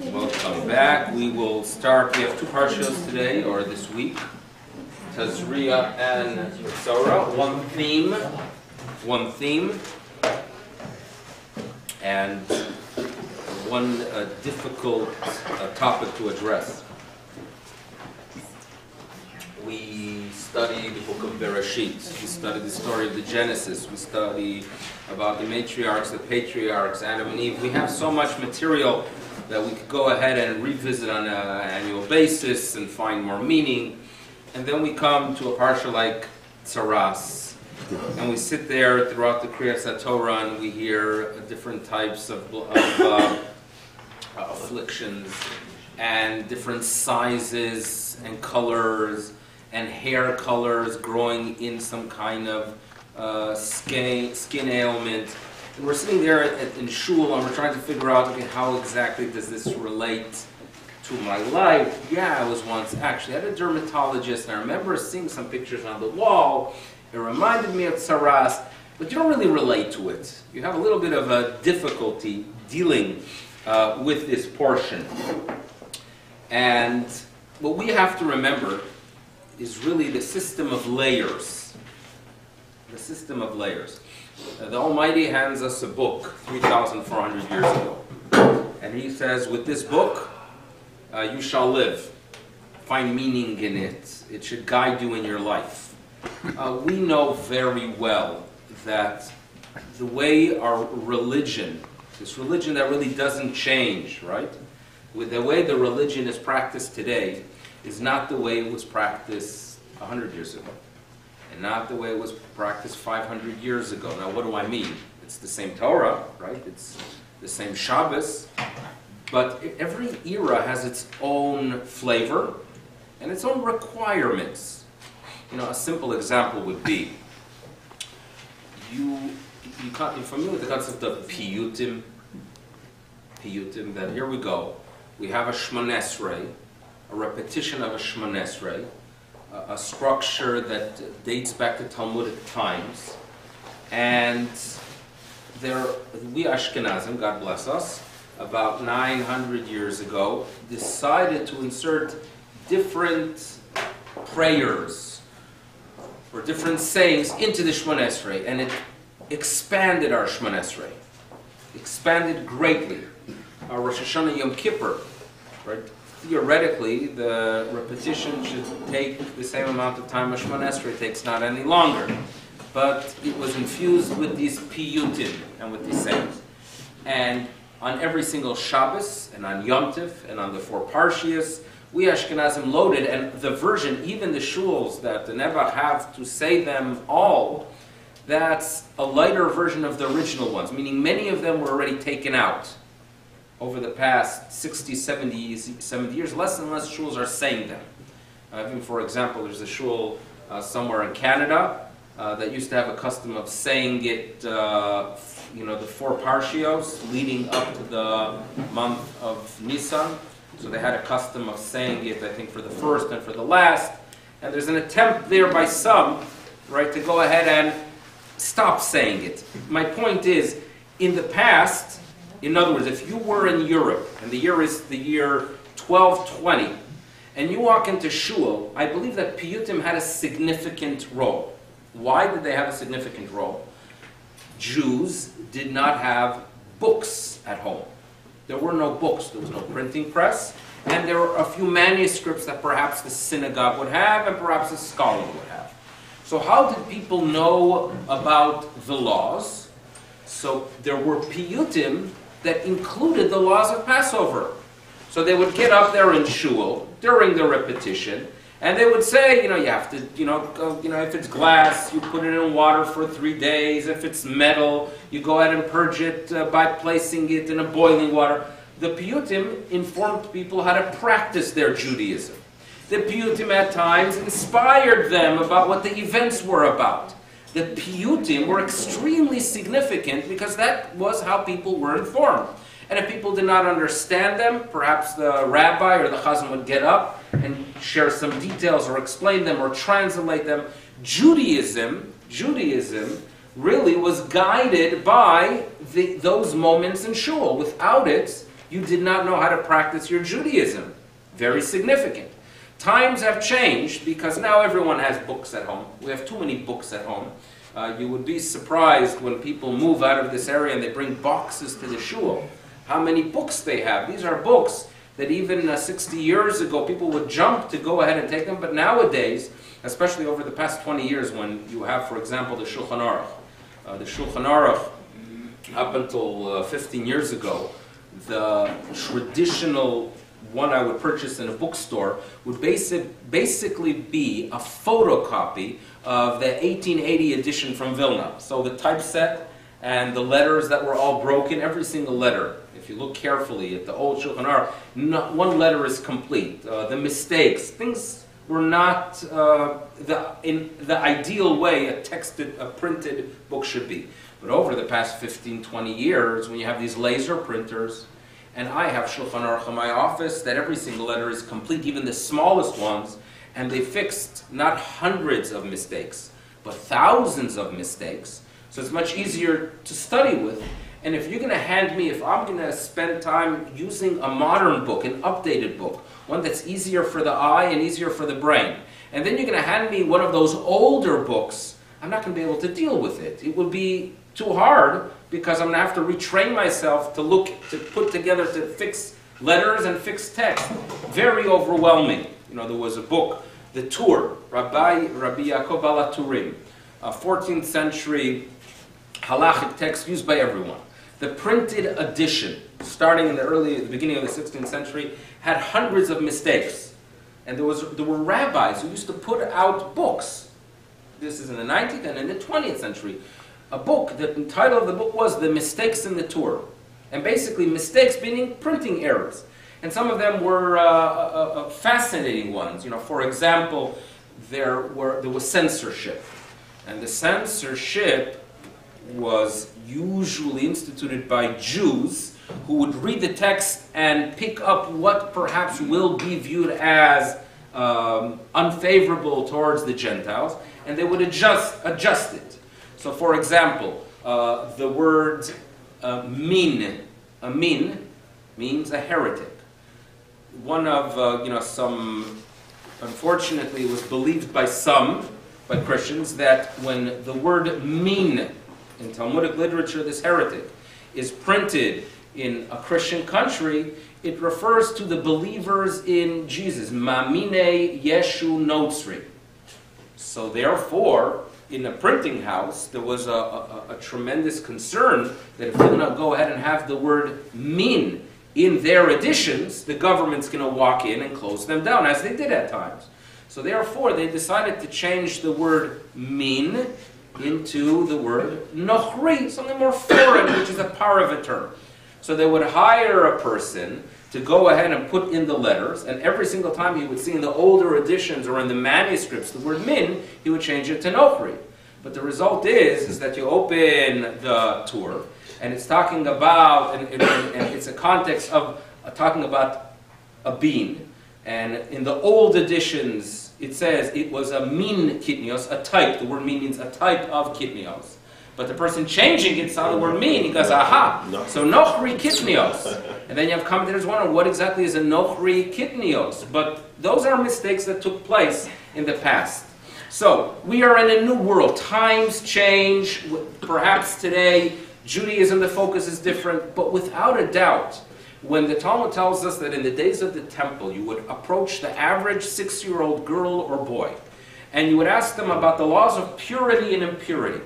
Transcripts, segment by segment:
Welcome back. We will start. We have two parshas today, or this week, Tazriah and Mitzorah. One theme, and one difficult topic to address. We study the book of Bereshit. We study the story of the Genesis. We study about the matriarchs, the patriarchs, Adam and Eve. We have so much material that we could go ahead and revisit on an annual basis and find more meaning. And then we come to a parsha like Tzaras, and we sit there throughout the Kriyas Torah and we hear different types of afflictions and different sizes and colors and hair colors growing in some kind of skin ailment. And we're sitting there in shul and we're trying to figure out, okay, how exactly does this relate to my life? Yeah, I was once actually at a dermatologist, and I remember seeing some pictures on the wall. It reminded me of Tzaras, but you don't really relate to it. You have a little bit of a difficulty dealing with this portion. And what we have to remember is really the system of layers. The system of layers. The Almighty hands us a book 3,400 years ago. And He says, with this book, you shall live. Find meaning in it. It should guide you in your life. We know very well that the way our religion, this religion that really doesn't change, right? With the way the religion is practiced today is not the way it was practiced 100 years ago. And not the way it was practiced 500 years ago. Now, what do I mean? It's the same Torah, right? It's the same Shabbos. But every era has its own flavor and its own requirements. You know, a simple example would be, you're familiar with the concept of piyutim? Piyutim, that here we go. We have a shmonesrei, a repetition of a shmonesrei, a structure that dates back to Talmudic times. And we Ashkenazim, God bless us, about 900 years ago, decided to insert different prayers or different sayings into the Shemona Esrei, and it expanded our Shemona Esrei. Expanded greatly. Our Rosh Hashanah Yom Kippur, right? Theoretically, the repetition should take the same amount of time as Shemona Esrei takes, not any longer. But it was infused with these piyutim and with these sayings. And on every single Shabbos, and on Yom Tif, and on the four Parshias, we Ashkenazim loaded, and the version, even the shuls that the Nebuch have to say them all, that's a lighter version of the original ones, meaning many of them were already taken out. Over the past 60, 70 years, less and less shuls are saying them. Even for example, there's a shul somewhere in Canada that used to have a custom of saying it, the four parshios leading up to the month of Nisan. So they had a custom of saying it, I think, for the first and for the last. And there's an attempt there by some, right, to go ahead and stop saying it. My point is, in the past, in other words, if you were in Europe, and the year is the year 1220, and you walk into shul, I believe that piyutim had a significant role. Why did they have a significant role? Jews did not have books at home. There were no books. There was no printing press. And there were a few manuscripts that perhaps the synagogue would have and perhaps a scholar would have. So how did people know about the laws? So there were piyutim that included the laws of Passover. So they would get up there in shul during the repetition, and they would say, you have to, if it's glass, you put it in water for 3 days. If it's metal, you go ahead and purge it by placing it in a boiling water. The piyutim informed people how to practice their Judaism. The piyutim at times inspired them about what the events were about. The piyutim were extremely significant because that was how people were informed. And if people did not understand them, perhaps the rabbi or the chazan would get up and share some details or explain them or translate them. Judaism really was guided by those moments in shul. Without it, you did not know how to practice your Judaism. Very significant. Times have changed because now everyone has books at home. We have too many books at home. You would be surprised when people move out of this area and they bring boxes to the shul, how many books they have. These are books that even 60 years ago people would jump to go ahead and take them, but nowadays, especially over the past 20 years when you have, for example, the Shulchan Aruch. The Shulchan Aruch, up until 15 years ago, the traditional one I would purchase in a bookstore would basically be a photocopy of the 1880 edition from Vilna. So the typeset and the letters that were all broken, every single letter, if you look carefully at the old Shulchan Aruch, not one letter is complete. The mistakes, things were not in the ideal way a printed book should be. But over the past 15, 20 years, when you have these laser printers, and I have Shulchan Aruch in my office, that every single letter is complete, even the smallest ones, and they fixed not hundreds of mistakes, but thousands of mistakes. So it's much easier to study with. And if you're going to hand me, if I'm going to spend time using a modern book, an updated book, one that's easier for the eye and easier for the brain, and then you're going to hand me one of those older books, I'm not going to be able to deal with it. It will be too hard because I'm going to have to retrain myself to look, to put together, to fix letters and fix text. Very overwhelming. You know, there was a book, The Tur, Rabbi Yaakov Bala Turim, a 14th century halachic text used by everyone. The printed edition, starting in the beginning of the 16th century, had hundreds of mistakes. And there were rabbis who used to put out books. This is in the 19th and in the 20th century. A book, the title of the book was The Mistakes in the Tur. And basically mistakes meaning printing errors. And some of them were fascinating ones. You know, for example, there was censorship. And the censorship was usually instituted by Jews who would read the text and pick up what perhaps will be viewed as unfavorable towards the Gentiles, and they would adjust it. So, for example, the word min means a heretic. One of some, unfortunately, it was believed by Christians, that when the word min in Talmudic literature, this heretic, is printed in a Christian country, it refers to the believers in Jesus. Mamine Yeshu Notzri. So therefore, in a printing house, there was a tremendous concern that if they're going to go ahead and have the word min in their editions, the government's going to walk in and close them down, as they did at times. So therefore, they decided to change the word min into the word nochri, something more foreign, which is a parava term. So they would hire a person to go ahead and put in the letters, and every single time he would see in the older editions or in the manuscripts the word min, he would change it to nochri. But the result is that you open the Tur, and it's talking about, and it's a context of talking about a bean, and in the old editions, it says it was a min kitnios, a type. The word min means a type of kitnios. But the person changing it saw the word min, he goes, aha, so nochri kitnios. And then you have commentators wondering what exactly is a nochri kitnios. But those are mistakes that took place in the past. So, we are in a new world. Times change. Perhaps today, Judaism, the focus is different. But without a doubt, when the Talmud tells us that in the days of the temple, you would approach the average 6-year-old girl or boy, and you would ask them about the laws of purity and impurity.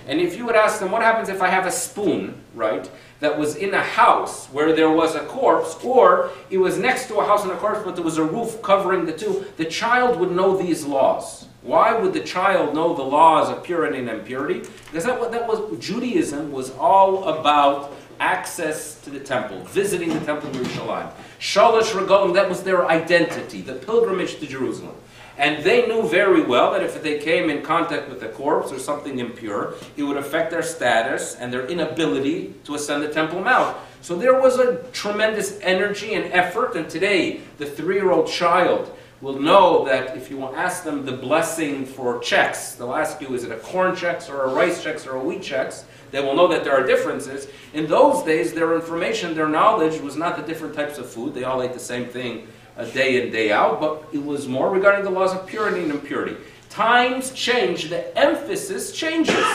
And if you would ask them, what happens if I have a spoon, right, that was in a house where there was a corpse, or it was next to a house and a corpse, but there was a roof covering the two, the child would know these laws. Why would the child know the laws of purity and impurity? Because Judaism was all about access to the temple, visiting the temple in Yerushalayim. Shalosh Regalim, that was their identity, the pilgrimage to Jerusalem. And they knew very well that if they came in contact with a corpse or something impure, it would affect their status and their inability to ascend the Temple Mount. So there was a tremendous energy and effort, and today the 3-year-old child will know that if you ask them the blessing for checks, they'll ask you, is it a corn checks or a rice checks or a wheat checks? They will know that there are differences. In those days, their information, their knowledge was not the different types of food. They all ate the same thing day in, day out, but it was more regarding the laws of purity and impurity. Times change, the emphasis changes.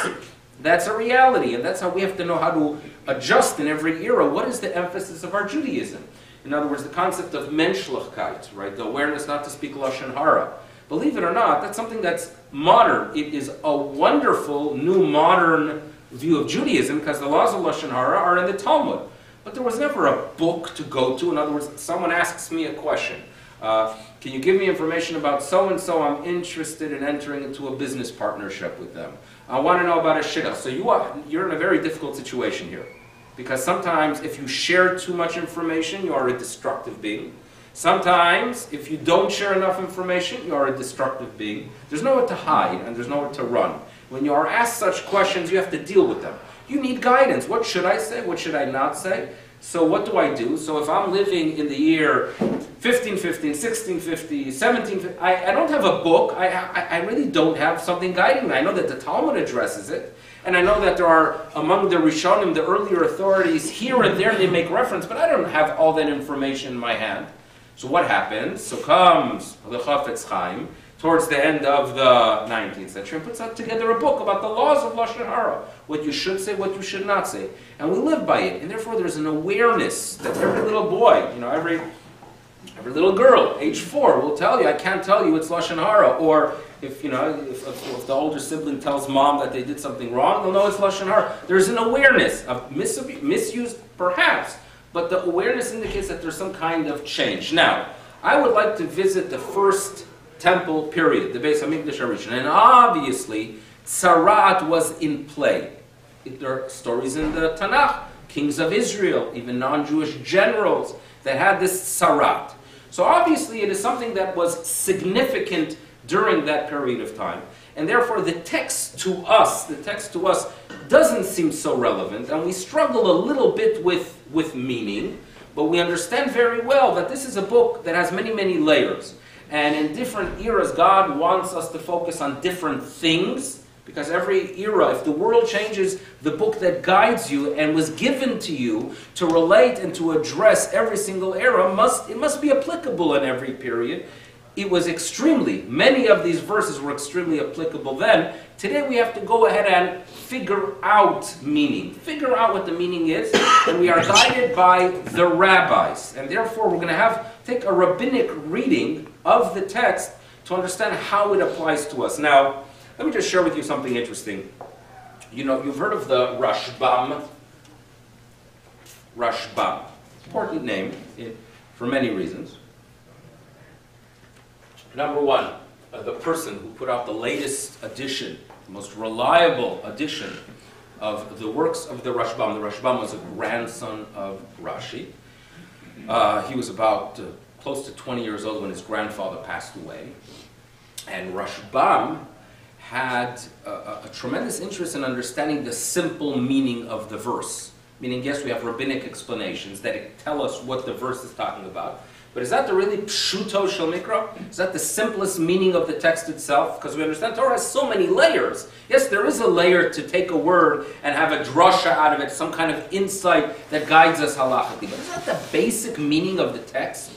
That's a reality, and that's how we have to know how to adjust in every era. What is the emphasis of our Judaism? In other words, the concept of menschlichkeit, right? The awareness not to speak Lashon Hara. Believe it or not, that's something that's modern. It is a wonderful new modern view of Judaism because the laws of Lashon Hara are in the Talmud. But there was never a book to go to. In other words, someone asks me a question. Can you give me information about so-and-so? I'm interested in entering into a business partnership with them. I want to know about a shidduch. So you're in a very difficult situation here. Because sometimes if you share too much information, you are a destructive being. Sometimes if you don't share enough information, you are a destructive being. There's nowhere to hide and there's nowhere to run. When you are asked such questions, you have to deal with them. You need guidance. What should I say? What should I not say? So what do I do? So if I'm living in the year 1515, 1650, 1750, I don't have a book. I really don't have something guiding me. I know that the Talmud addresses it. And I know that there are, among the Rishonim, the earlier authorities, here and there they make reference, but I don't have all that information in my hand. So what happens? So comes the Chafetz Chaim, towards the end of the 19th century, and puts out together a book about the laws of Lashon Hara, what you should say, what you should not say. And we live by it. And therefore there's an awareness that every little boy, every little girl, age 4, will tell you, I can't tell you it's Lashon Hara. Or if the older sibling tells mom that they did something wrong, they'll know it's Lashon Hara. There's an awareness of misuse, perhaps, but the awareness indicates that there's some kind of change. Now, I would like to visit the first temple period, the Beis HaMikdash Harishon, and obviously, Tzaraat was in play. There are stories in the Tanakh, kings of Israel, even non-Jewish generals that had this Tzaraat. So obviously, it is something that was significant during that period of time. And therefore, the text to us doesn't seem so relevant, and we struggle a little bit with meaning, but we understand very well that this is a book that has many, many layers. And in different eras, God wants us to focus on different things, because every era, if the world changes, the book that guides you and was given to you to relate and to address every single era, must be applicable in every period. It was many of these verses were extremely applicable then. Today we have to go ahead and figure out meaning. Figure out what the meaning is, and we are guided by the rabbis. And therefore we're going to take a rabbinic reading of the text to understand how it applies to us. Now, let me just share with you something interesting. You've heard of the Rashbam. Rashbam. Important name for many reasons. Number one, the person who put out the latest edition, the most reliable edition of the works of the Rashbam. The Rashbam was a grandson of Rashi. He was about close to 20 years old when his grandfather passed away. And Rashbam had a tremendous interest in understanding the simple meaning of the verse. Meaning, yes, we have rabbinic explanations that tell us what the verse is talking about. But is that the really pshuto shel mikra? Is that the simplest meaning of the text itself? Because we understand Torah has so many layers. Yes, there is a layer to take a word and have a drasha out of it, some kind of insight that guides us halachically. But is that the basic meaning of the text?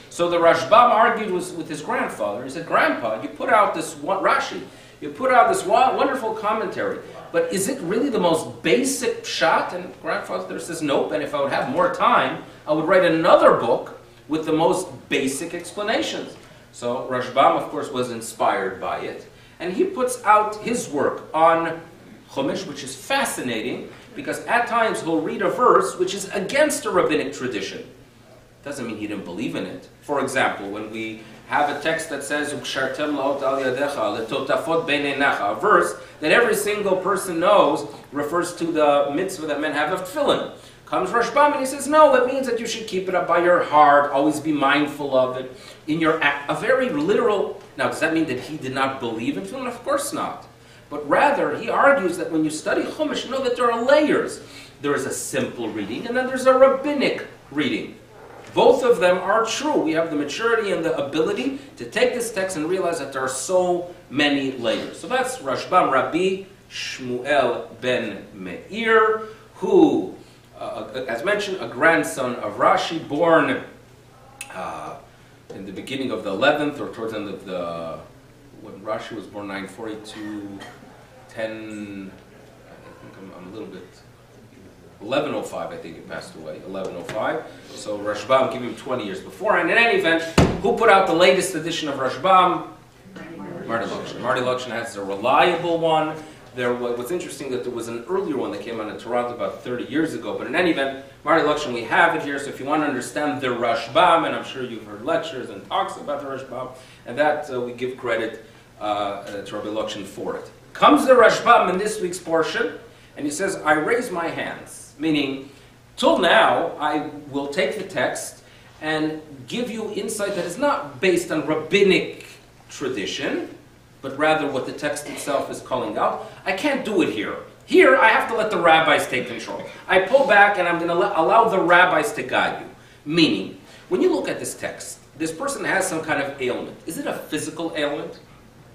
So the Rashbam argued with his grandfather. He said, Grandpa, you put out this Rashi. You put out this wonderful commentary. But is it really the most basic pshat? And grandfather says, nope. And if I would have more time, I would write another book with the most basic explanations. So Rashbam, of course, was inspired by it. And he puts out his work on Chumash, which is fascinating, because at times he'll read a verse which is against a rabbinic tradition. Doesn't mean he didn't believe in it. For example, when we have a text that says, "Ukshartem la'ot al yadecha, letotafot beineinacha," a verse that every single person knows refers to the mitzvah that men have of tefillin. Comes Rashbam and he says, no, it means that you should keep it up by your heart, always be mindful of it in your act. A very literal. Now, does that mean that he did not believe in tefillin? Of course not. But rather, he argues that when you study Chumash, you know that there are layers. There is a simple reading, and then there's a rabbinic reading. Both of them are true. We have the maturity and the ability to take this text and realize that there are so many layers. So that's Rashbam, Rabbi Shmuel ben Meir, who, as mentioned, a grandson of Rashi, born in the beginning of the 11th, or towards the end of the, when Rashi was born, 942, 10, I think I'm a little bit, 1105, I think he passed away, 1105. So Rashbam gave him 20 years before. And in any event, who put out the latest edition of Rashbam? Marty Lokshin. Marty Lokshin has a reliable one. What's interesting that there was an earlier one that came out in Toronto about 30 years ago. But in any event, Marty Lokshin, we have it here. So if you want to understand the Rashbam, and I'm sure you've heard lectures and talks about the Rashbam, and that we give credit to Rabbi Lokshin for it. Comes the Rashbam in this week's portion, and he says, I raise my hands. Meaning, till now, I will take the text and give you insight that is not based on rabbinic tradition, but rather what the text itself is calling out. I can't do it here. Here, I have to let the rabbis take control. I pull back and I'm going to allow the rabbis to guide you. Meaning, when you look at this text, this person has some kind of ailment. Is it a physical ailment?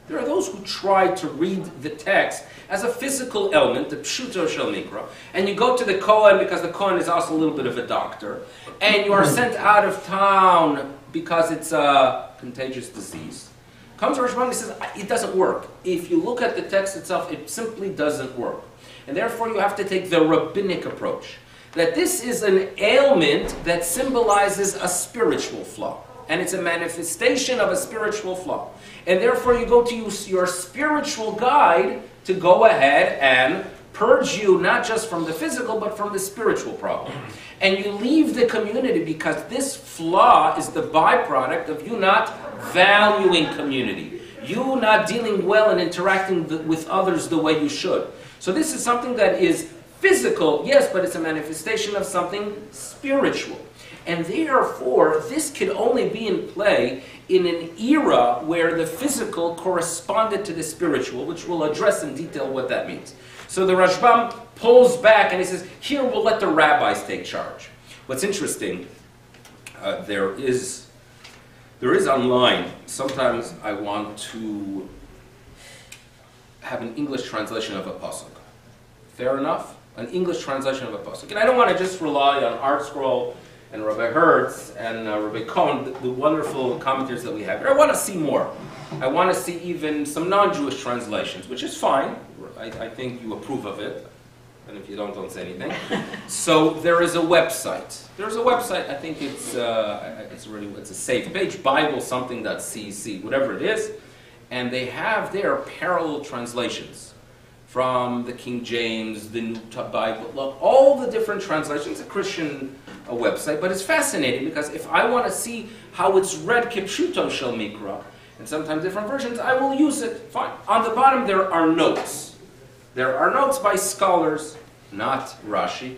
There are those who try to read the text as a physical ailment, the pshuto shel mikra, and you go to the Kohen because the Kohen is also a little bit of a doctor, and you are sent out of town because it's a contagious disease. Comes Rashbam and says, it doesn't work. If you look at the text itself, it simply doesn't work. And therefore you have to take the rabbinic approach. That this is an ailment that symbolizes a spiritual flaw. And it's a manifestation of a spiritual flaw. And therefore you go to use your spiritual guide to go ahead and purge you not just from the physical but from the spiritual problem. And you leave the community because this flaw is the byproduct of you not valuing community. You not dealing well and interacting with others the way you should. So this is something that is physical, yes, but it's a manifestation of something spiritual. And therefore, this could only be in play in an era where the physical corresponded to the spiritual, which we'll address in detail what that means. So the Rashbam pulls back and he says, here we'll let the rabbis take charge. What's interesting, there is online, sometimes I want to have an English translation of a pasuk. Fair enough? An English translation of a pasuk. And I don't want to just rely on Art Scroll and Rabbi Hertz and Rabbi Cohen, the wonderful commentators that we have here. I want to see more. I want to see even some non-Jewish translations, which is fine. I think you approve of it. And if you don't say anything. So there is a website. There's a website. I think it's a safe page, Bible something.cc, whatever it is. And they have their parallel translations from the King James, the New Bible, look, all the different translations, a Christian website, but it's fascinating because if I want to see how it's read kipshuto shel mikra, and sometimes different versions, I will use it. Fine. On the bottom there are notes. There are notes by scholars, not Rashi,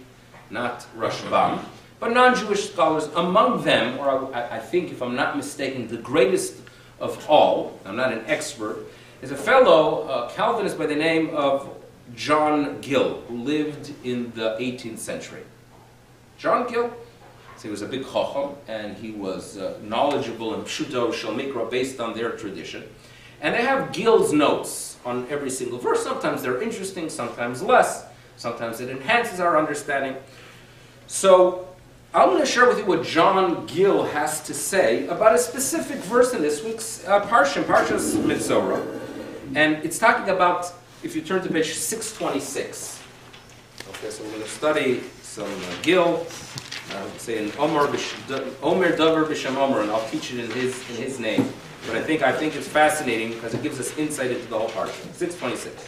not Rashbam, but non-Jewish scholars. Among them, or I think if I'm not mistaken, the greatest of all, I'm not an expert, is a fellow Calvinist by the name of John Gill, who lived in the 18th century. John Gill, so he was a big chacham, and he was knowledgeable in pshuto shel mikra based on their tradition. And they have Gill's notes on every single verse. Sometimes they're interesting, sometimes less. Sometimes it enhances our understanding. So I'm going to share with you what John Gill has to say about a specific verse in this week's Parshas Mitzorah. And it's talking about, if you turn to page 626. Okay, so we're going to study some Gill. Say an Omer Davar B'Shem Omer, and I'll teach it in his name. But I think it's fascinating because it gives us insight into the whole part. 626.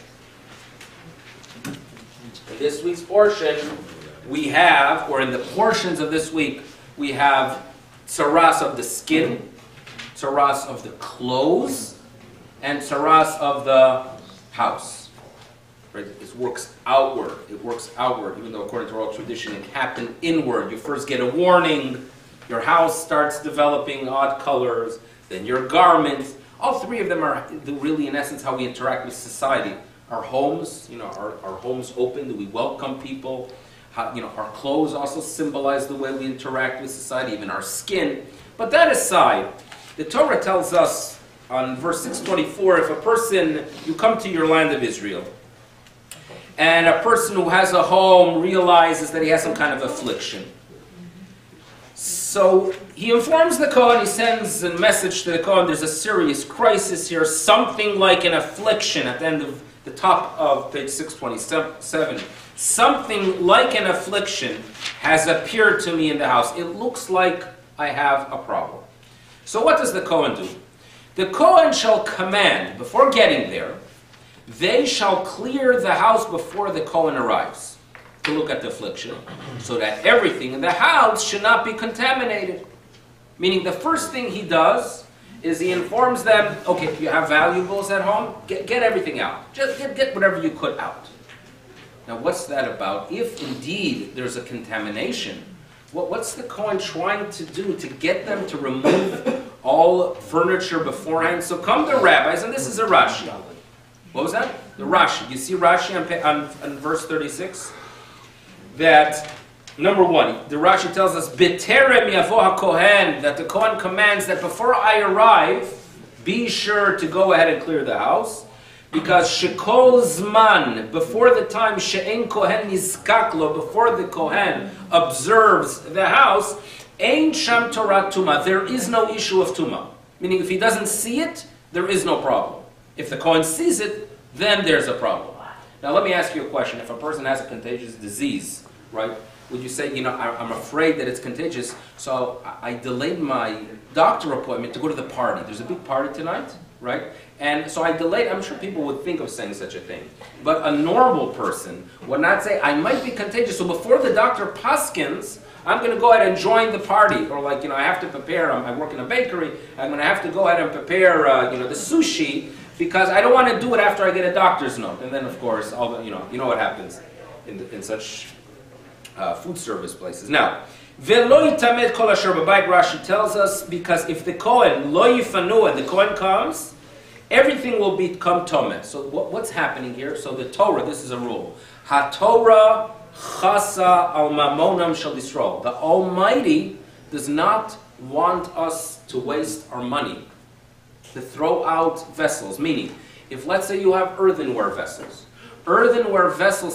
In this week's portion, we have, or in the portions of this week, we have tsaras of the skin, tsaras of the clothes, and tsaras of the house. Right? It works outward. It works outward, even though according to oral tradition it happened inward. You first get a warning, your house starts developing odd colors, then your garments. All three of them are really, in essence, how we interact with society. Our homes, are homes open? Do we welcome people? How, our clothes also symbolize the way we interact with society, even our skin. But that aside, the Torah tells us on verse 624, if a person, you come to your land of Israel, and a person who has a home realizes that he has some kind of affliction. So he informs the Kohen, he sends a message to the Kohen, there's a serious crisis here, something like an affliction at the end of the top of page 627. Something like an affliction has appeared to me in the house. It looks like I have a problem. So what does the Kohen do? The Kohen shall command, before getting there, they shall clear the house before the Kohen arrives to look at the affliction, so that everything in the house should not be contaminated. Meaning the first thing he does is he informs them, okay, you have valuables at home, get everything out. Just get whatever you could out. Now what's that about? If indeed there's a contamination, what's the Kohen trying to do to get them to remove all furniture beforehand? So come the rabbis, and this is a Rashi. What was that? The Rashi. You see Rashi on verse 36? That, number one, the Rashi tells us, B'terem yavo HaKohen, that the Kohen commands that before I arrive, be sure to go ahead and clear the house. Because Shekol Zman, before the time She'en Kohen Nizkaklo, before the Kohen observes the house, Ein Sham Torah Tuma, there is no issue of Tuma. Meaning if he doesn't see it, there is no problem. If the Kohen sees it, then there's a problem. Now let me ask you a question. If a person has a contagious disease, right, would you say, I'm afraid that it's contagious, so I delayed my doctor appointment to go to the party. There's a big party tonight, right? And so I delayed. I'm sure people would think of saying such a thing. But a normal person would not say, I might be contagious, so before the doctor paskins, I'm going to go ahead and join the party. Or like, I have to prepare, I work in a bakery, I'm going to have to go ahead and prepare, the sushi, because I don't want to do it after I get a doctor's note. And then, of course, all the, you know what happens in such food service places. Now, V'lo yitamed kol asher b'bayit, Rashi tells us, because if the Kohen, lo yifanu, and the Kohen comes, everything will become tomeh. So what's happening here? So the Torah, this is a rule. HaTorah chasa al mamonam shel Yisrael. The Almighty does not want us to waste our money, to throw out vessels. Meaning, if let's say you have earthenware vessels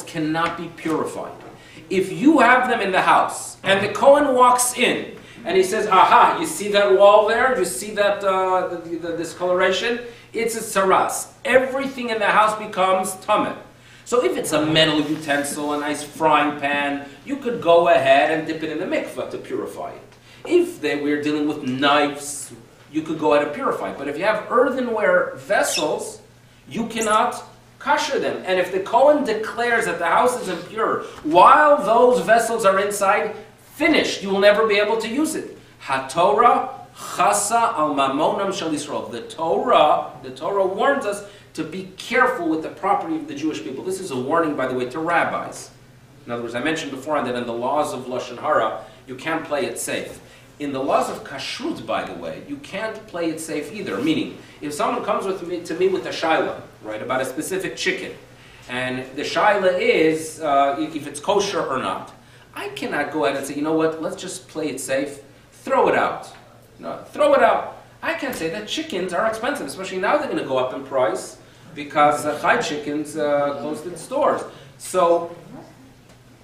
cannot be purified. If you have them in the house, and the Kohen walks in, and he says, aha, you see that wall there? You see that the discoloration? It's a saras. Everything in the house becomes tameh. So if it's a metal utensil, a nice frying pan, you could go ahead and dip it in the mikveh to purify it. If we're dealing with knives, you could go ahead and purify it. But if you have earthenware vessels, you cannot kasher them. And if the Kohen declares that the house is impure, while those vessels are inside, finished, you will never be able to use it. HaTorah chasa al mamonam shel Yisrael. The Torah warns us to be careful with the property of the Jewish people. This is a warning, by the way, to rabbis. In other words, I mentioned before that in the laws of Lashon Hara, you can't play it safe. In the laws of Kashrut, by the way, you can't play it safe either. Meaning, if someone comes to me with a shaila, right, about a specific chicken, and the shaila is if it's kosher or not, I cannot go ahead and say, you know what, let's just play it safe, throw it out. Throw it out. I can't say that chickens are expensive, especially now they're going to go up in price because chai chickens closed in stores. So,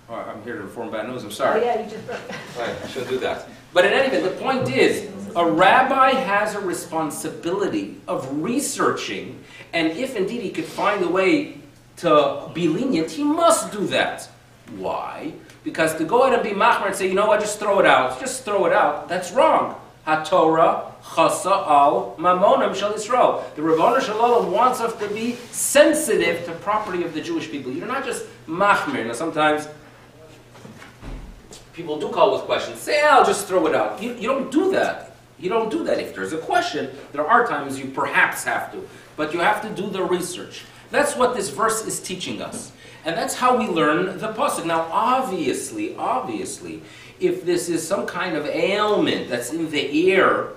I'm here to inform bad news, I'm sorry. Oh yeah, you just broke. Right, I shouldn't do that. But in any event, the point is, a rabbi has a responsibility of researching, and if indeed he could find a way to be lenient, he must do that. Why? Because to go ahead and be machmer and say, you know what, just throw it out, that's wrong. HaTorah chasa al mamonam shel Yisrael. The Rebbeinu Shalom wants us to be sensitive to property of the Jewish people. You're not just machmer. Now sometimes people do call with questions. Say, I'll just throw it out. You don't do that. You don't do that. If there's a question, there are times you perhaps have to. But you have to do the research. That's what this verse is teaching us. And that's how we learn the pasuk. Now, obviously, if this is some kind of ailment that's in the air,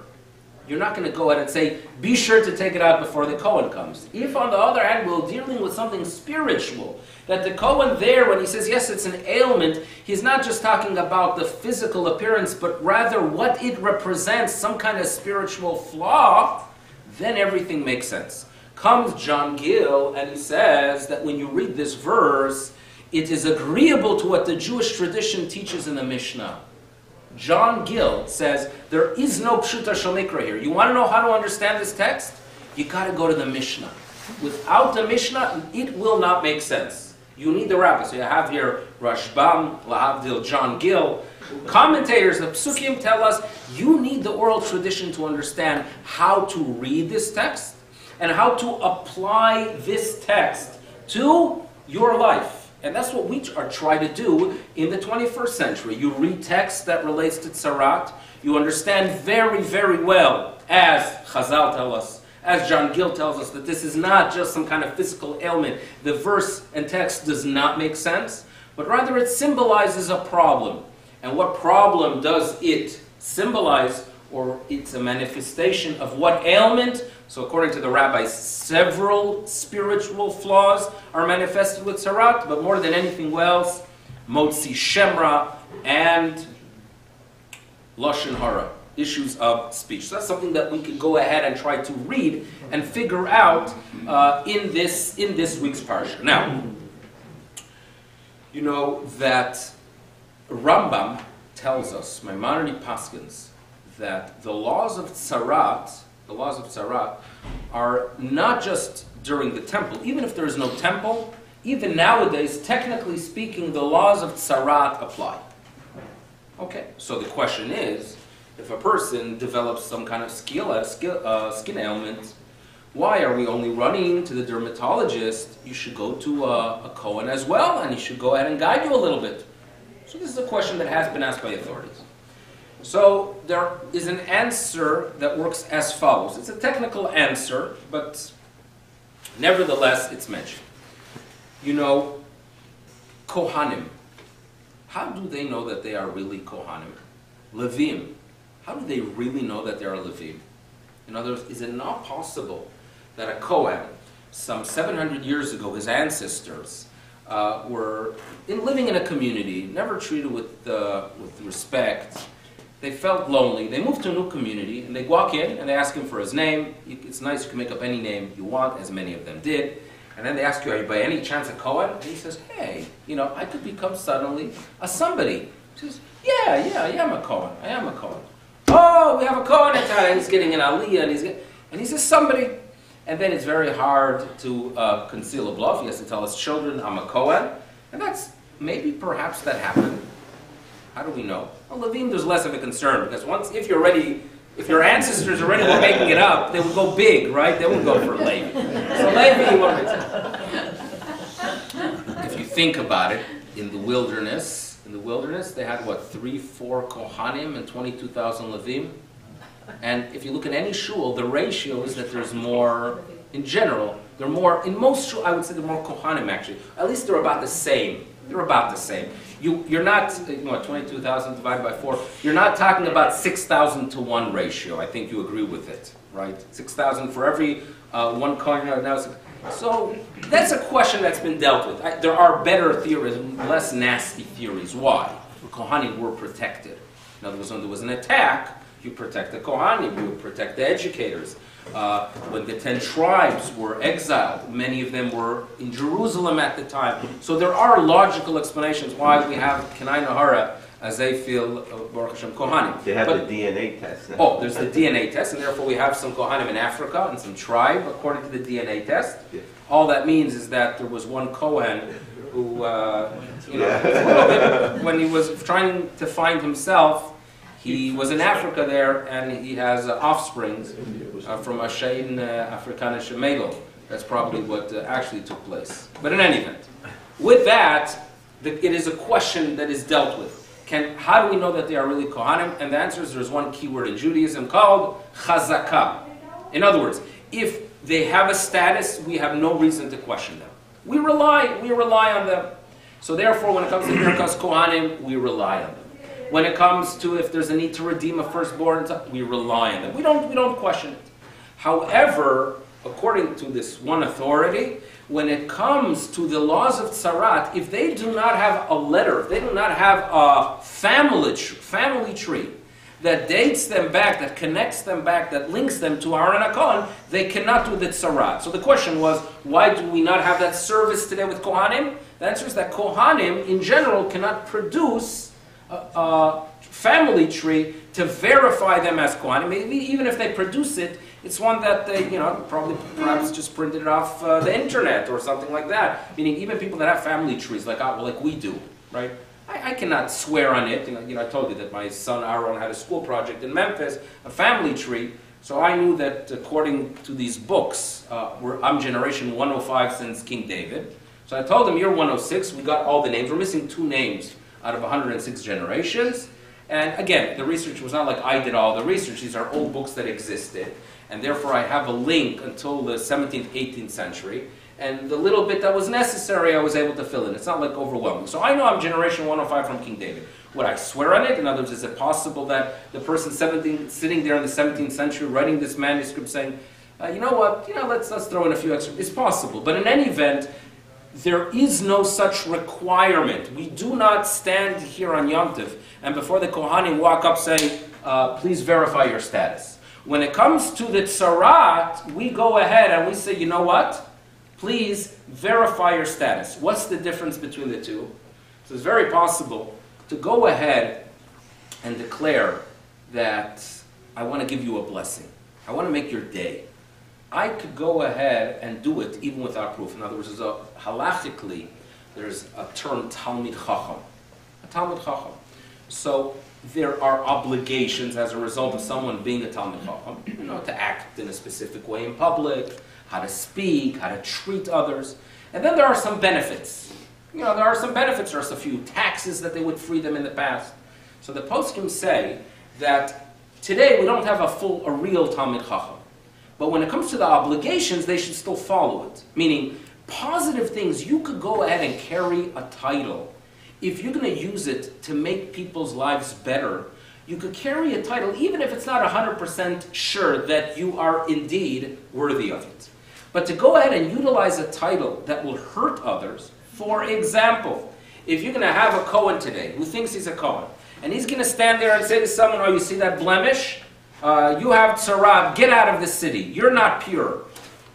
you're not going to go ahead and say, be sure to take it out before the Kohen comes. If, on the other hand, we're dealing with something spiritual, that the Kohen there, when he says, yes, it's an ailment, he's not just talking about the physical appearance, but rather what it represents, some kind of spiritual flaw, then everything makes sense. Comes John Gill, and he says that when you read this verse, it is agreeable to what the Jewish tradition teaches in the Mishnah. John Gill says, there is no Pshuta Shel Mikra here. You want to know how to understand this text? You got to go to the Mishnah. Without the Mishnah, it will not make sense. You need the Rabbi. So you have here Rashbam, Lahavdil, John Gill. Commentators, the Psukim tell us, you need the oral tradition to understand how to read this text and how to apply this text to your life. And that's what we are trying to do in the 21st century. You read text that relates to Tzarat. You understand very, very well, as Chazal tell us, as John Gill tells us, that this is not just some kind of physical ailment. The verse and text does not make sense, but rather it symbolizes a problem. And what problem does it symbolize? Or it's a manifestation of what ailment? So according to the rabbis, several spiritual flaws are manifested with Tzarat, but more than anything else, Motzi Shemra and Lashon Hara, issues of speech. So that's something that we can go ahead and try to read and figure out in this week's parsha. Now, you know that Rambam tells us, Maimonides Paskins, that the laws of Tzarat are not just during the temple. Even if there is no temple, even nowadays, technically speaking, the laws of Tzarat apply. Okay, so the question is, if a person develops some kind of skin ailment, why are we only running to the dermatologist? You should go to a Kohen as well, and he should go ahead and guide you a little bit. So this is a question that has been asked by authorities. So there is an answer that works as follows. It's a technical answer, but nevertheless it's mentioned. You know, Kohanim. How do they know that they are really Kohanim? Levim. How do they really know that they are Levim? In other words, is it not possible that a Kohen, some 700 years ago, his ancestors, were living in a community, never treated with respect. They felt lonely. They moved to a new community, and they walk in, and they ask him for his name. It's nice, you can make up any name you want, as many of them did. And then they ask you, are you by any chance a Kohen? And he says, hey, you know, I could become suddenly a somebody. He says, yeah, I am a Kohen. I am a Kohen. Oh, we have a Kohen in town, and he's getting an aliyah, and he says somebody. And then it's very hard to conceal a bluff. He has to tell his children, I'm a Kohen. And that's, maybe perhaps that happened. How do we know? Well, Levim, there's less of a concern, because if your ancestors already were making it up, they would go big, right? They wouldn't go for Levi. So Levi, if you think about it, in the wilderness, they had what, 3-4 Kohanim and 22,000 Levim? And if you look at any shul, the ratio is that there's more, in general, there are more, in most shul, I would say there are more Kohanim actually. At least they're about the same. They're about the same. You're not, 22,000 divided by 4, you're not talking about 6,000 to 1 ratio. I think you agree with it, right? 6,000 for every one Kohen. So that's a question that's been dealt with. There are better theories, less nasty theories. Why? The Kohanim were protected. In other words, when there was an attack, you protect the Kohanim, you protect the educators. When the 10 tribes were exiled, many of them were in Jerusalem at the time. So there are logical explanations why we have Kenai Nahara as they feel Baruch Hashem Kohanim. They have the DNA test now. Oh, there's the DNA test, and therefore we have some Kohanim in Africa and some tribe according to the DNA test. Yeah. All that means is that there was one Kohen who, when he was trying to find himself, he was in Africa there, and he has offspring from Ashayin Afrikanische Mädel. That's probably what actually took place. But in any event, with that, it is a question that is dealt with. How do we know that they are really Kohanim? And the answer is there's one key word in Judaism called chazakah. In other words, if they have a status, we have no reason to question them. We rely on them. So therefore, when it comes to Birkas Kohanim, we rely on them. When it comes to if there's a need to redeem a firstborn, we rely on them. We don't question it. However, according to this one authority, when it comes to the laws of tzarat, if they do not have a letter, if they do not have a family tree that dates them back, that connects them back, that links them to Aaron HaKohen, they cannot do the tzarat. So the question was, why do we not have that service today with Kohanim? The answer is that Kohanim, in general, cannot produce a family tree to verify them as Kohanim. Maybe even if they produce it, it's one that they, perhaps just printed it off the internet or something like that. Meaning, even people that have family trees, like we do, right? I cannot swear on it. I told you that my son Aaron had a school project in Memphis, a family tree. So I knew that according to these books, I'm generation 105 since King David. So I told him, you're 106. We got all the names. We're missing 2 names out of 106 generations. And again, the research was not like I did all the research. These are old books that existed. And therefore, I have a link until the 17th, 18th century. And the little bit that was necessary, I was able to fill in. It's not like overwhelming. So I know I'm generation 105 from King David. Would I swear on it? In other words, is it possible that the person sitting there in the 17th century writing this manuscript saying, you know what, let's throw in a few extra. It's possible. But in any event, there is no such requirement. We do not stand here on Yom Tov and before the Kohanim walk up say, please verify your status. When it comes to the tzarat, we go ahead and we say, you know what? Please verify your status. What's the difference between the two? So it's very possible to go ahead and declare that I want to give you a blessing. I want to make your day. I could go ahead and do it even without proof. In other words, halachically, there's a term Talmid Chacham. A Talmid Chacham. So there are obligations as a result of someone being a Talmid Chacham, to act in a specific way in public, how to speak, how to treat others. And then there are some benefits. There are some benefits. There's a few taxes that they would free them in the past. So the poskim say that today we don't have a real Talmid Chacham. But when it comes to the obligations, they should still follow it. Meaning, positive things, you could go ahead and carry a title. If you're going to use it to make people's lives better, you could carry a title even if it's not 100% sure that you are indeed worthy of it. But to go ahead and utilize a title that will hurt others, for example, if you're going to have a Kohen today who thinks he's a Kohen, and he's going to stand there and say to someone, oh, you see that blemish? You have tzarad, get out of the city. You're not pure.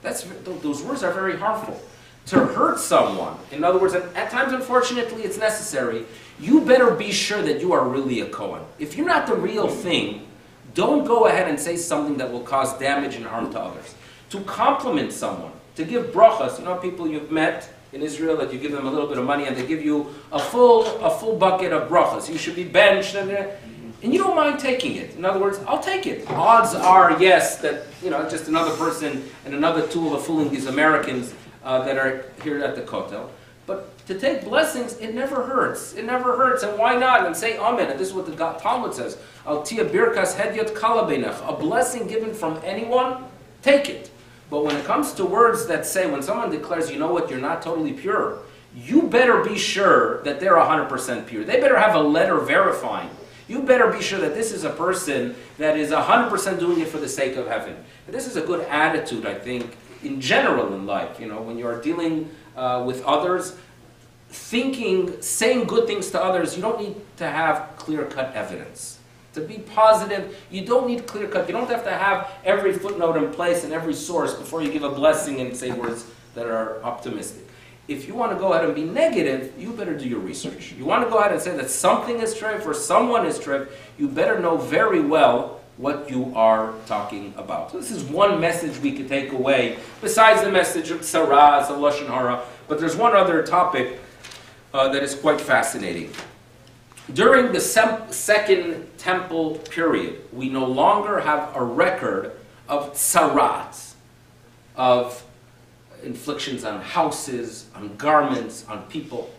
Those words are very harmful. To hurt someone, in other words, at times, unfortunately, it's necessary, you better be sure that you are really a Kohen. If you're not the real thing, don't go ahead and say something that will cause damage and harm to others. To compliment someone, to give brachas, people you've met in Israel that you give them a little bit of money and they give you a full bucket of brachas. You should be benched and you don't mind taking it. In other words, I'll take it. Odds are, yes, that just another person and another tool of fooling these Americans that are here at the Kotel. But to take blessings, it never hurts. It never hurts. And why not? And say Amen. And this is what the Talmud says. Al tia birkas hedyot kala beinach. A blessing given from anyone, take it. But when it comes to words that say, when someone declares, you know what, you're not totally pure, you better be sure that they're 100% pure. They better have a letter verifying. You better be sure that this is a person that is 100% doing it for the sake of heaven. And this is a good attitude, I think, in general in life. When you are dealing with others, saying good things to others, you don't need to have clear-cut evidence. To be positive, you don't need clear-cut. You don't have to have every footnote in place and every source before you give a blessing and say words that are optimistic. If you want to go ahead and be negative, you better do your research. You want to go ahead and say that something is trev or someone is trev, you better know very well what you are talking about. So this is one message we could take away, besides the message of tzaras, of lashon hara. But there's one other topic that is quite fascinating. During the Second Temple period, we no longer have a record of tzarat, of inflictions on houses, on garments, on people.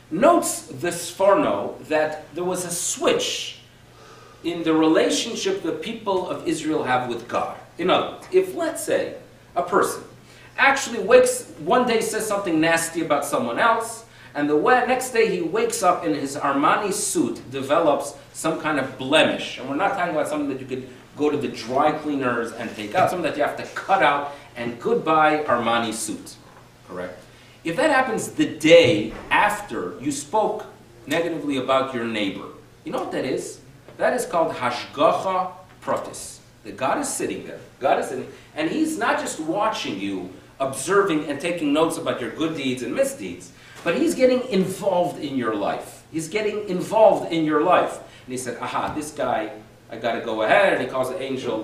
Notes the Sforno that there was a switch in the relationship the people of Israel have with God. In other words, if, let's say, a person actually one day says something nasty about someone else, and the next day he wakes up in his Armani suit, develops some kind of blemish. And we're not talking about something that you could go to the dry cleaners and take out, something that you have to cut out, and goodbye Armani suit, correct? If that happens the day after you spoke negatively about your neighbor, you know what that is? That is called hashgacha pratis. That God is sitting there, and He's not just watching you, observing and taking notes about your good deeds and misdeeds, but He's getting involved in your life. He's getting involved in your life. And He said, aha, this guy, I got to go ahead, and He calls the angel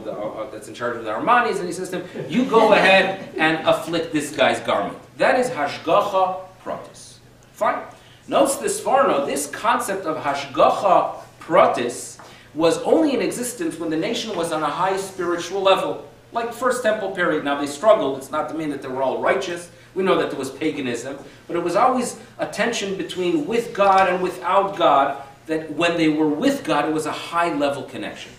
that's in charge of the Armanis, and He says to him, you go ahead and afflict this guy's garment. That is hashgacha pratis. Fine. Notice this Sforno, this concept of hashgacha pratis was only in existence when the nation was on a high spiritual level. Like First Temple period. Now they struggled. It's not to mean that they were all righteous. We know that there was paganism. But it was always a tension between with God and without God, that when they were with God, it was a high-level connection.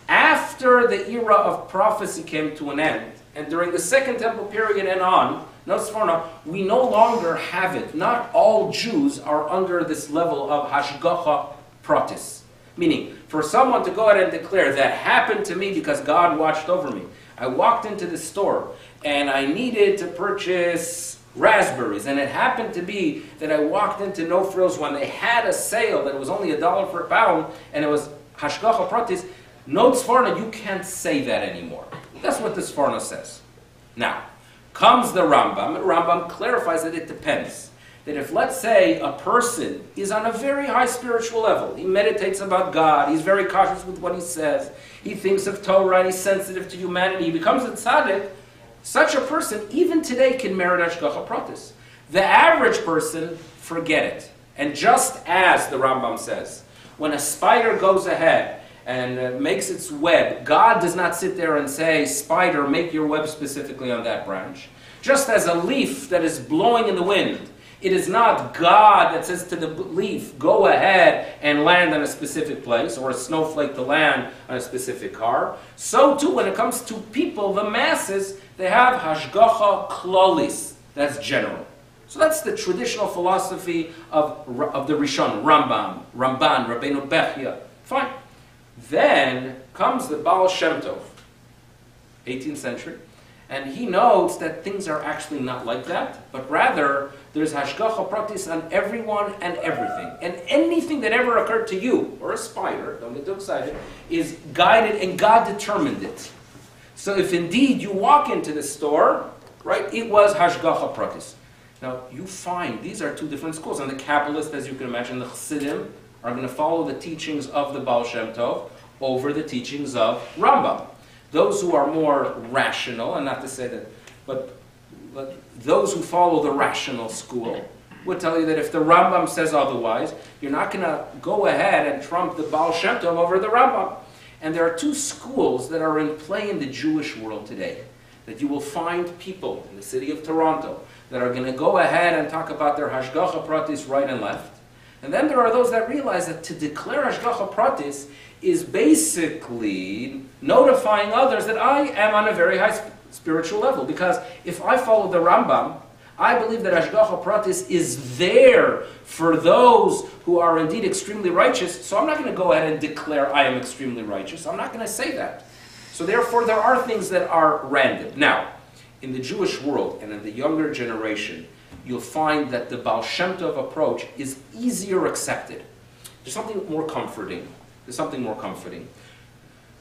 After the era of prophecy came to an end, and during the Second Temple period and on, notice for now, we no longer have it. Not all Jews are under this level of hashgacha pratis. Meaning, for someone to go ahead and declare, that happened to me because God watched over me. I walked into the store and I needed to purchase raspberries, and it happened to be that I walked into No Frills when they had a sale that it was only $1 for a pound, and it was hashgacha pratis. No Sforno, you can't say that anymore. That's what the Sforno says. Now, comes the Rambam. The Rambam clarifies that it depends. That if, let's say, a person is on a very high spiritual level, he meditates about God, he's very cautious with what he says, he thinks of Torah, and he's sensitive to humanity, he becomes a tzaddik, such a person, even today, can merit hashgacha pratis. The average person, forget it. And just as the Rambam says, when a spider goes ahead and makes its web, God does not sit there and say, spider, make your web specifically on that branch. Just as a leaf that is blowing in the wind, it is not God that says to the leaf, go ahead and land on a specific place, or a snowflake to land on a specific car. So too, when it comes to people, the masses, they have hashgacha klolis. That's general. So that's the traditional philosophy of the Rishon, Ramban, Rabbeinu Bechya. Fine. Then comes the Baal Shem Tov, 18th century. And he notes that things are actually not like that, but rather there's hashgacha pratis on everyone and everything. And anything that ever occurred to you, or a spider, don't get too excited, is guided, and God determined it. So if indeed you walk into the store, right, it was hashgacha pratis. Now you find these are two different schools. And the Kabbalists, as you can imagine, the Chassidim, are going to follow the teachings of the Baal Shem Tov over the teachings of Rambam. Those who are more rational, and not to say that, but those who follow the rational school would tell you that if the Rambam says otherwise, you're not going to go ahead and trump the Baal Shem Tov over the Rambam. And there are two schools that are in play in the Jewish world today. That you will find people in the city of Toronto that are going to go ahead and talk about their hashgacha pratis right and left. And then there are those that realize that to declare hashgacha pratis is basically notifying others that I am on a very high spiritual level. Because if I follow the Rambam, I believe that hashgacha pratis is there for those who are indeed extremely righteous. So I'm not going to go ahead and declare I am extremely righteous. I'm not going to say that. So therefore there are things that are random. Now, in the Jewish world and in the younger generation, you'll find that the Baal Shem Tov approach is easier accepted. There's something more comforting.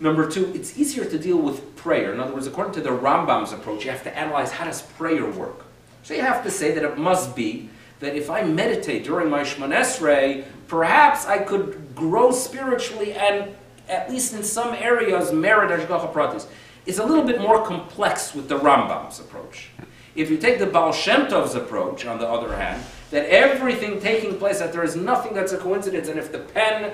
Number two, it's easier to deal with prayer. In other words, according to the Rambam's approach, you have to analyze how does prayer work. So you have to say that it must be that if I meditate during my Shemon Esrei, perhaps I could grow spiritually and, at least in some areas, merit hashgacha pratis. It's a little bit more complex with the Rambam's approach. If you take the Baal Shem Tov's approach, on the other hand, that everything taking place, that there is nothing that's a coincidence, and if the pen,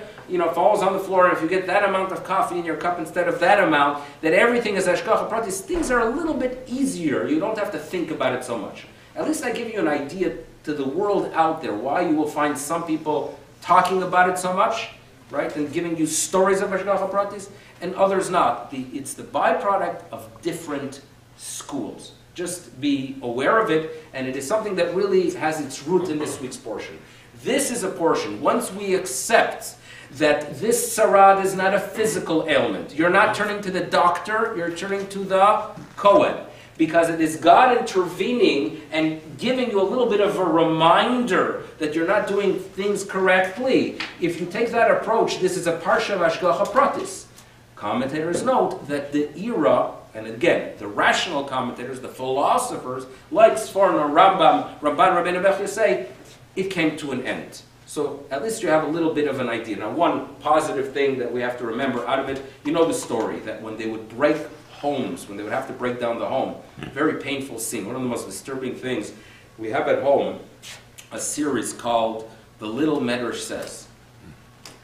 falls on the floor, and if you get that amount of coffee in your cup instead of that amount, that everything is hashgacha pratis, things are a little bit easier. You don't have to think about it so much. At least I give you an idea to the world out there why you will find some people talking about it so much, right, and giving you stories of hashgacha pratis, and others not. It's the byproduct of different schools. Just be aware of it, and it is something that really has its root in this week's portion. This is a portion, once we accept that this sarad is not a physical ailment. You're not turning to the doctor, you're turning to the Kohen. Because it is God intervening and giving you a little bit of a reminder that you're not doing things correctly. If you take that approach, this is a parsha of Hashgacha Pratis. Commentators note that the era, and again, the rational commentators, the philosophers, like Sforno, Rambam, Rabbi Milevsky say, it came to an end. So at least you have a little bit of an idea. Now, one positive thing that we have to remember out of it, you know the story, that when they would break homes, when they would have to break down the home, very painful scene. One of the most disturbing things, we have at home a series called The Little Medrash Says.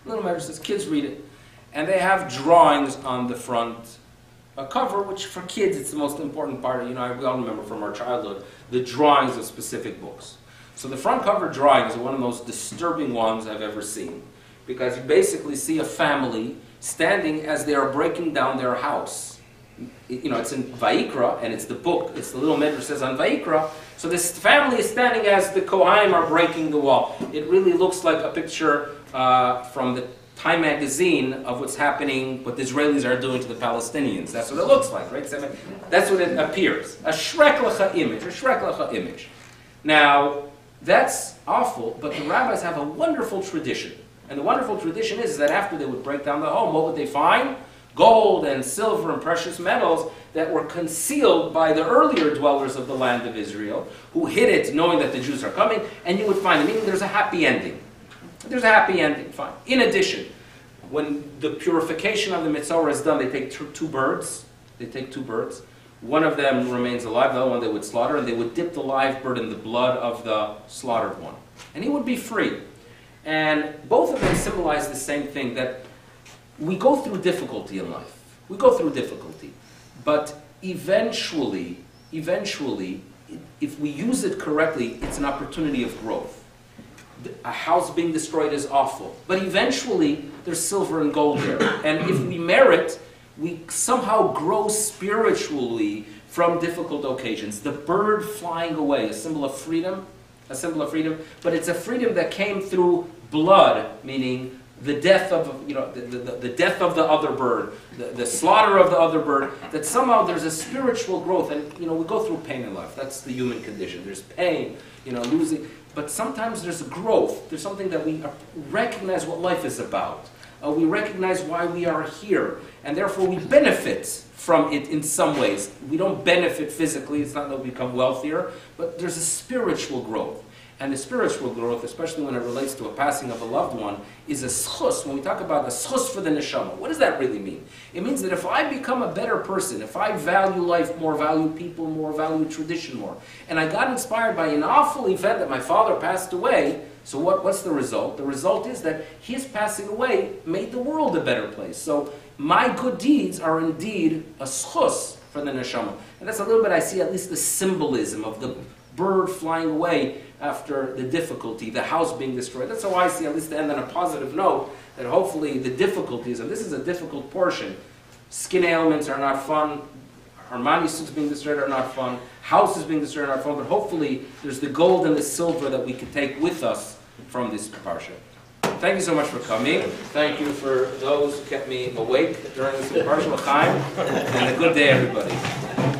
Little Medrash Says, kids read it. And they have drawings on the front cover, which for kids it's the most important part. You know, we all remember from our childhood, the drawings of specific books. So the front cover drawings are one of the most disturbing ones I've ever seen. Because you basically see a family standing as they are breaking down their house. You know, it's in Vayikra, and it's the book, it's the little Medrash says on Vayikra. So this family is standing as the Kohanim are breaking the wall. It really looks like a picture from the Time magazine of what's happening, what the Israelis are doing to the Palestinians. That's what it looks like, right? That's what it appears. A Shrek Lecha image, Now, that's awful, but the rabbis have a wonderful tradition. And the wonderful tradition is that after they would break down the home, what would they find? Gold and silver and precious metals that were concealed by the earlier dwellers of the land of Israel, who hid it knowing that the Jews are coming, and you would find it, meaning there's a happy ending. There's a happy ending, fine. In addition, when the purification of the Mitzorah is done, they take two birds. One of them remains alive, the other one they would slaughter, and they would dip the live bird in the blood of the slaughtered one. And he would be free. And both of them symbolize the same thing, that we go through difficulty in life. We go through difficulty. But eventually, if we use it correctly, it's an opportunity of growth. A house being destroyed is awful. But eventually, there's silver and gold there. And if we merit, we somehow grow spiritually from difficult occasions. The bird flying away, a symbol of freedom, but it's a freedom that came through blood, meaning the death of, the death of the other bird, the slaughter of the other bird, that somehow there's a spiritual growth. And, we go through pain in life. That's the human condition. There's pain, losing. But sometimes there's a growth. There's something that we recognize what life is about. We recognize why we are here. And therefore we benefit from it in some ways. We don't benefit physically. It's not that we become wealthier. But there's a spiritual growth. And the spiritual growth, especially when it relates to a passing of a loved one, is a schus. When we talk about a schus for the neshama, what does that really mean? It means that if I become a better person, if I value life more, value people more, value tradition more, and I got inspired by an awful event that my father passed away, so what's the result? The result is that his passing away made the world a better place. So my good deeds are indeed a schus for the neshama. And that's a little bit, I see at least the symbolism of the bird flying away after the difficulty, the house being destroyed. That's how I see, at least to end on a positive note, that hopefully the difficulties, and this is a difficult portion, skin ailments are not fun, Armani suits being destroyed are not fun, houses being destroyed are not fun, but hopefully there's the gold and the silver that we can take with us from this parsha. Thank you so much for coming. Thank you for those who kept me awake during this parsha, L'chaim, and a good day, everybody.